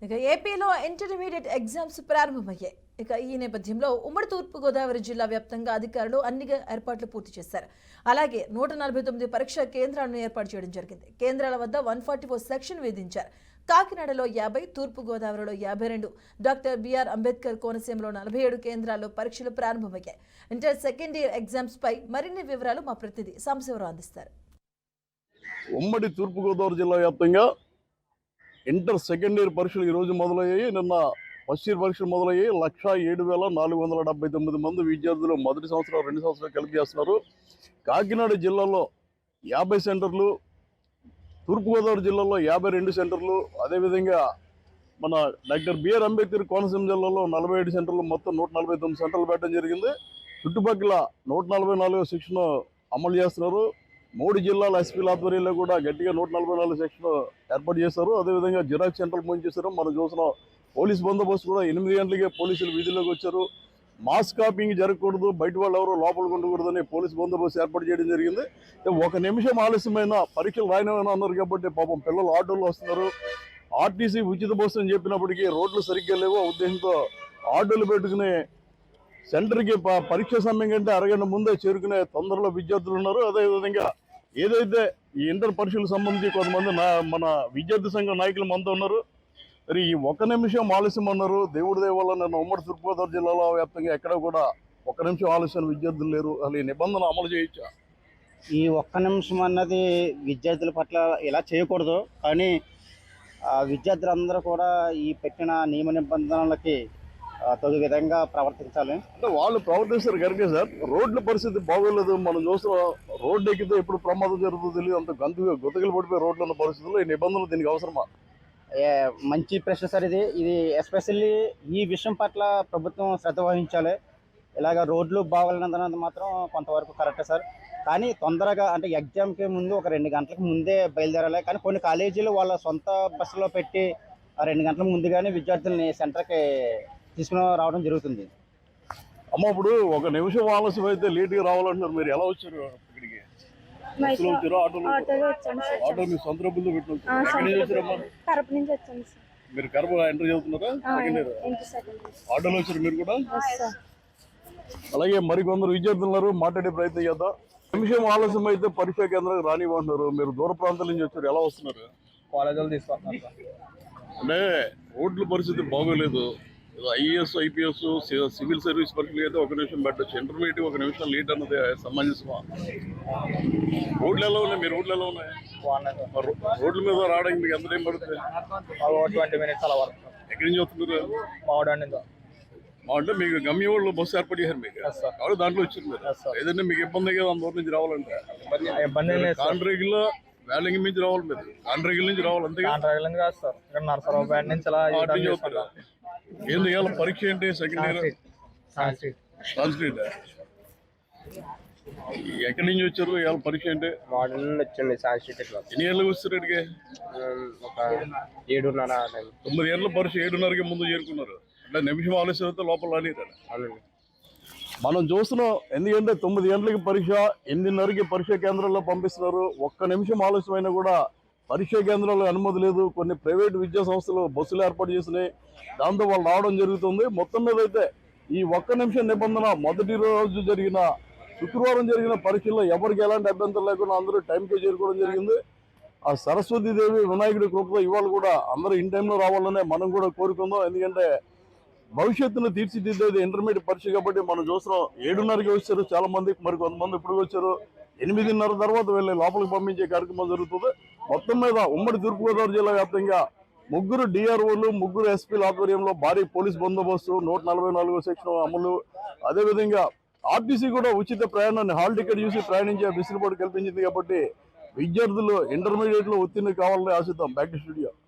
ఇక ఏపీలో intermediate exams ప్రారంభమయ్యాయి. ఇక ఈ నేపథ్యంలో ఉమ్మడి తూర్పుగోదావరి జిల్లా వ్యాప్తంగా అధికారులు అన్ని ఏర్పాట్లు పూర్తి చేశారు. అలాగే 149 పరీక్షా కేంద్రాలను ఏర్పాటు చేయడం జరిగింది. కేంద్రాల వద్ద 144 సెక్షన్ విధించారు. కాకినాడలో 50, తూర్పుగోదావరిలో 52, డాక్టర్ బిఆర్ అంబేద్కర్ కోనసీమలో 47 కేంద్రాల్లో పరీక్షలు ప్రారంభమయ్యాయి. ఇంటర్ సెకండ్ ఇయర్ ఎగ్జామ్స్ పై మరిన్ని వివరాలు మా ప్రతినిధి సాంబశివరావు అందిస్తారు. ఉమ్మడి తూర్పుగోదావరి జిల్లా వ్యాప్తంగా ఇంటర్ సెకండ్ ఇయర్ పరీక్షలు ఈరోజు మొదలయ్యాయి. నిన్న ఫస్ట్ ఇయర్ పరీక్షలు మొదలయ్యాయి. 107,479 మంది విద్యార్థులు మొదటి సంవత్సరం 2 సంవత్సరాలు కలిపి చేస్తున్నారు. కాకినాడ జిల్లాలో 50 సెంటర్లు, తూర్పుగోదావరి జిల్లాలో 52 సెంటర్లు, అదేవిధంగా మన డాక్టర్ బిఆర్ అంబేద్కర్ కోనసీమ జిల్లాలో 47 సెంటర్లు, మొత్తం 149 సెంటర్లు పెట్టడం జరిగింది. చుట్టుపక్కల 144 సెక్షన్ అమలు చేస్తున్నారు. 3 జిల్లాల ఎస్పీల ఆధ్వర్యంలో కూడా గట్టిగా 144 సెక్షన్ ఏర్పాటు చేశారు. అదేవిధంగా జిరాక్స్ సెంటర్లు మూయించేశారు. మనం చూసిన పోలీస్ బందోబస్తు కూడా 8 గంటలకే పోలీసులు వీధుల్లోకి వచ్చారు. మాస్ కాపింగ్ జరగకూడదు, బయట వాళ్ళు ఎవరు లోపలికి ఉండకూడదని పోలీస్ బందోబస్తు ఏర్పాటు చేయడం జరిగింది. 1 నిమిషం ఆలస్యమైన పరీక్షలు రాయనమని అన్నారు కాబట్టి పాపం పిల్లలు ఆటోల్లో వస్తున్నారు. ఆర్టీసీ ఉచిత బస్సు అని చెప్పినప్పటికీ రోడ్లు సరిగ్గా లేవు. ఆ ఉద్దేశంతో ఆటోలు పెట్టుకుని సెంటర్కి పరీక్ష సమయం కంటే అరగంట ముందే చేరుకునే తొందరలో విద్యార్థులు ఉన్నారు. అదేవిధంగా ఏదైతే ఈ ఇంటర్ పరీక్షలకు సంబంధించి కొంతమంది మన విద్యార్థి సంఘ నాయకులు మనతో ఉన్నారు. మరి ఈ 1 నిమిషం ఆలస్యం అన్నారు. దేవుడి దయ వల్ల నిన్న ఉమ్మడి తూర్పుగోదావరి జిల్లాలో వ్యాప్తంగా ఎక్కడ కూడా 1 నిమిషం ఆలస్యం విద్యార్థులు లేరు. అసలు ఈ నిబంధన అమలు చేయొచ్చా? ఈ 1 నిమిషం అన్నది విద్యార్థుల పట్ల ఇలా చేయకూడదు. కానీ విద్యార్థులందరూ కూడా ఈ పెట్టిన నియమ నిబంధనలకి తగు విధంగా ప్రవర్తించాలి. అంటే వాళ్ళు ప్రవర్తిస్తారు కరెక్టే సార్. రోడ్ల పరిస్థితి బాగోలేదు. మనం చూస్తున్నాం, రోడ్డు ఎక్కితే ఎప్పుడు ప్రమాదం జరుగుతుందో తెలియదు. అంత గుతకలు పడిపోయి రోడ్లు ఉన్న పరిస్థితుల్లో ఈ నిబంధనలు దీనికి అవసరమా? మంచి ప్రశ్న సార్ ఇది ఎస్పెషల్లీ ఈ విషయం పట్ల ప్రభుత్వం శ్రద్ధ వహించాలి. ఇలాగ రోడ్లు బాగోలేనందుకు మాత్రం కొంతవరకు కరెక్టే సార్. కానీ తొందరగా అంటే ఎగ్జామ్కి ముందు ఒక 2 గంటలకు ముందే బయలుదేరాలి. కానీ కొన్ని కాలేజీలు వాళ్ళ సొంత బస్సులో పెట్టి 2 గంటల ముందుగానే విద్యార్థుల్ని సెంటర్కి తీసుకుని రావడం జరుగుతుంది. అమ్మ, ఇప్పుడు 1 నిమిషం ఆలస్యం అయితే లేట్గా రావాలంటున్నారు. మీరు ఎలా వచ్చారు ఇక్కడికి? బస్సులో వచ్చారు, ఆటో మీ సొంత డబ్బులతో పెట్టిన ఎక్కడి నుంచి వచ్చారమ్మా? కరప నుంచి వచ్చాను సార్. మీరు కరప ఎంటర్ చదువుతున్నారా? సెకండ్ ఇయర్ ఆటోలో వచ్చారు మీరు కూడా? అలాగే మరికొందరు విద్యార్థులు ఉన్నారు, మాట్లాడే ప్రయత్నం చేద్దాం. నిమిషం ఆలస్యం అయితే పరీక్షా కేంద్రానికి రానివ్వంటున్నారు. మీరు దూర ప్రాంతాల నుంచి వచ్చారు, ఎలా వస్తున్నారు? కాలేజీలు తీసుకుంటున్నారు. అంటే రోడ్ల పరిస్థితి బాగోలేదు. ఐఏఎస్, ఐపీఎస్, సివిల్ సర్వీస్ పరీక్షలు అయితే 1 నిమిషం పెట్టచ్చు. ఇంటర్మీడియట్ 1 నిమిషం లేట్ అన్నది సమంజసమా? రోడ్లు ఎలా ఉన్నాయి? మీ రోడ్లు ఎలా ఉన్నాయి? రోడ్ల మీద రావడానికి మీకు ఎంత టైం పడుతుంది? 20 మినిట్స్ అలా వరకు. ఎక్కడి నుంచి వస్తున్నారు? మావాడండి. అంటే మీకు గమ్యం వాళ్ళు బస్సు ఏర్పాటు చేశారు మీకు, కాబట్టి దాంట్లో వచ్చారు మీరు. ఏదైనా మీకు ఇబ్బంది కదా అందరి నుంచి రావాలంటే? ఇబ్బంది లేదు. కాంట్రాక్ట్లో వేలంగి నుంచి రావాలి, మీరు కాంట్రాక్ట్ నుంచి రావాలి. అంతే కాంట్రాక్ట్ కాదు సార్, ఇక్కడ నర్సరావుపేట నుంచి అలా ఏంది ఇవాళ పరీక్ష ఏంటి? Second year Sanskrit. ఎక్కడి నుంచి వచ్చారు? ఇవాళ పరీక్ష ఏంటి? మోడల్ నుండి వచ్చండి సాంస్క్రిట్. ఎన్ని ఏళ్ళకి వస్తారు ఇక్కడికి? ఒక 7:30. 9 ఏళ్ళ పరీక్ష 7:30కి ముందు చేరుకున్నారు. అంటే నిమిషం ఆలస్యం అయితే లోపల రానిరా? అవునండి. మనం చూస్తున్నాం. ఎందుకంటే 9 గంటలకి పరీక్ష, 8:30కి పరీక్షా కేంద్రాల్లో పంపిస్తున్నారు. 1 నిమిషం ఆలస్యమైనా కూడా పరీక్షా కేంద్రాల్లో అనుమతి లేదు. కొన్ని ప్రైవేటు విద్యా సంస్థలు బస్సులు ఏర్పాటు చేసినాయి, దాంతో వాళ్ళు రావడం జరుగుతుంది. మొత్తం మీద అయితే ఈ 1 నిమిషం నిబంధన మొదటి రోజు జరిగిన శుక్రవారం జరిగిన పరీక్షల్లో ఎవరికి ఎలాంటి అభ్యంతరం లేకుండా అందరూ టైంకే చేరుకోవడం జరిగింది. ఆ సరస్వతీదేవి వినాయకుడి కృపతో ఇవాళ కూడా అందరూ ఇన్ టైంలో రావాలనే మనం కూడా కోరుకుందాం. ఎందుకంటే భవిష్యత్తును తీర్చిదిద్దేది ఇంటర్మీడియట్ పరీక్ష కాబట్టి మనం చూస్తున్నాం. 7:30కి వచ్చారు చాలా మంది, మరి కొంతమంది ఇప్పుడు వచ్చారు. 8:30 తర్వాత వెళ్ళి లోపలికి పంపించే కార్యక్రమం జరుగుతుంది. మొత్తం మీద ఉమ్మడి తూర్పుగోదావరి జిల్లా వ్యాప్తంగా 3 డిఆర్ఓలు, 3 ఎస్పీల ఆధ్వర్యంలో భారీ పోలీస్ బందోబస్తు, 144 సెక్షన్ అమలు. అదేవిధంగా ఆర్టీసీ కూడా ఉచిత ప్రయాణాన్ని హాల్ టికెట్ చూసి ప్రయాణించే వెసులుబాటు కల్పించింది. కాబట్టి విద్యార్థులు ఇంటర్మీడియట్లో ఉత్తీర్ణులు కావాలని ఆశిద్దాం. Back to studio.